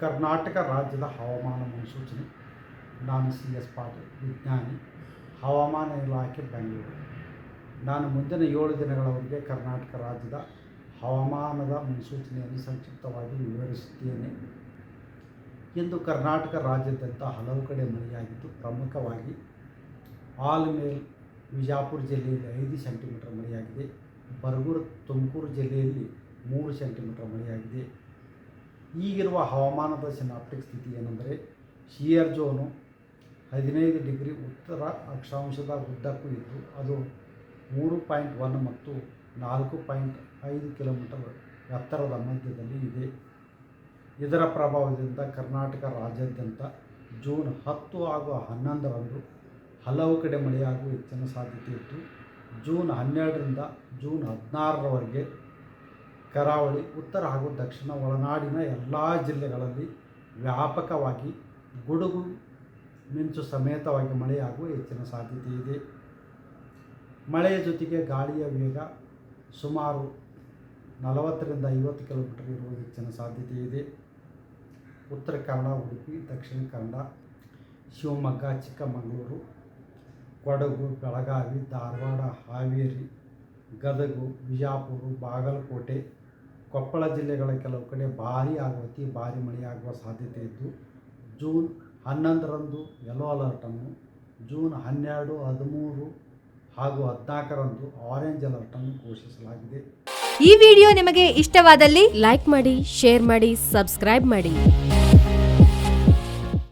ಕರ್ನಾಟಕ ರಾಜ್ಯದ ಹವಾಮಾನ ಮುನ್ಸೂಚನೆ. ನಾನು CS ಪಾಟೀಲ್, ವಿಜ್ಞಾನಿ, ಹವಾಮಾನ ಇಲಾಖೆ, ಬೆಂಗಳೂರು. ನಾನು ಮುಂದಿನ 7 ದಿನಗಳವರೆಗೆ ಕರ್ನಾಟಕ ರಾಜ್ಯದ ಹವಾಮಾನದ ಮುನ್ಸೂಚನೆಯನ್ನು ಸಂಕ್ಷಿಪ್ತವಾಗಿ ವಿವರಿಸುತ್ತೇನೆ. ಇಂದು ಕರ್ನಾಟಕ ರಾಜ್ಯಾದ್ಯಂತ ಹಲವು ಕಡೆ ಮಳೆಯಾಗಿದ್ದು, ಪ್ರಮುಖವಾಗಿ ಆಲಮೇಲ್ ವಿಜಾಪುರ ಜಿಲ್ಲೆಯಲ್ಲಿ 5 ಸೆಂಟಿಮೀಟರ್ ಮಳೆಯಾಗಿದೆ. ಬರಗೂರು ತುಮಕೂರು ಜಿಲ್ಲೆಯಲ್ಲಿ 3 ಸೆಂಟಿಮೀಟರ್ ಮಳೆಯಾಗಿದೆ. ಈಗಿರುವ ಹವಾಮಾನದ ಸಿನಾಪ್ಟಿಕ್ ಸ್ಥಿತಿ ಏನೆಂದರೆ, ಶಿಯರ್ ಝೋನು 15 ಡಿಗ್ರಿ ಉತ್ತರ ಅಕ್ಷಾಂಶದ ಉದ್ದಕ್ಕೂ ಇದ್ದು ಅದು 3.1 ಮತ್ತು 4.5 ಕಿಲೋಮೀಟರ್ ಎತ್ತರದ ಮಧ್ಯದಲ್ಲಿ ಇದೆ. ಇದರ ಪ್ರಭಾವದಿಂದ ಕರ್ನಾಟಕ ರಾಜ್ಯಾದ್ಯಂತ ಜೂನ್ 10 ಹಾಗೂ 11ರಂದು ಹಲವು ಕಡೆ ಮಳೆಯಾಗುವ ಹೆಚ್ಚಿನ ಸಾಧ್ಯತೆ ಇದ್ದು, ಜೂನ್ 12ರಿಂದ ಜೂನ್ 16ರವರೆಗೆ ಕರಾವಳಿ, ಉತ್ತರ ಹಾಗೂ ದಕ್ಷಿಣ ಒಳನಾಡಿನ ಎಲ್ಲ ಜಿಲ್ಲೆಗಳಲ್ಲಿ ವ್ಯಾಪಕವಾಗಿ ಗುಡುಗು ಮಿಂಚು ಸಮೇತವಾಗಿ ಮಳೆಯಾಗುವ ಹೆಚ್ಚಿನ ಸಾಧ್ಯತೆ ಇದೆ. ಮಳೆಯ ಜೊತೆಗೆ ಗಾಳಿಯ ವೇಗ ಸುಮಾರು 40ರಿಂದ 50 ಕಿಲೋಮೀಟರ್ ಇರುವ ಹೆಚ್ಚಿನ ಸಾಧ್ಯತೆ ಇದೆ. ಉತ್ತರ ಕನ್ನಡ, ಉಡುಪಿ, ದಕ್ಷಿಣ ಕನ್ನಡ, ಶಿವಮೊಗ್ಗ, ಚಿಕ್ಕಮಗಳೂರು, ಕೊಡಗು, ಬೆಳಗಾವಿ, ಧಾರವಾಡ, ಹಾವೇರಿ, ಗದಗ, ವಿಜಯಪುರ, ಬಾಗಲಕೋಟೆ, ಕೊಪ್ಪಳ ಜಿಲ್ಲೆಗಳ ಕೆಲವು ಕಡೆ ಭಾರೀ ಹಾಗೂ ಅತಿ ಭಾರೀ ಮಳೆಯಾಗುವ ಸಾಧ್ಯತೆ ಇದ್ದು, ಜೂನ್ 11ರಂದು ಯೆಲ್ಲೋ ಅಲರ್ಟನ್ನು, ಜೂನ್ 12, 13 ಹಾಗೂ 14ರಂದು ಆರೆಂಜ್ ಅಲರ್ಟನ್ನು ಘೋಷಿಸಲಾಗಿದೆ. ಈ ವಿಡಿಯೋ ನಿಮಗೆ ಇಷ್ಟವಾದಲ್ಲಿ ಲೈಕ್ ಮಾಡಿ, ಶೇರ್ ಮಾಡಿ, ಸಬ್ಸ್ಕ್ರೈಬ್ ಮಾಡಿ.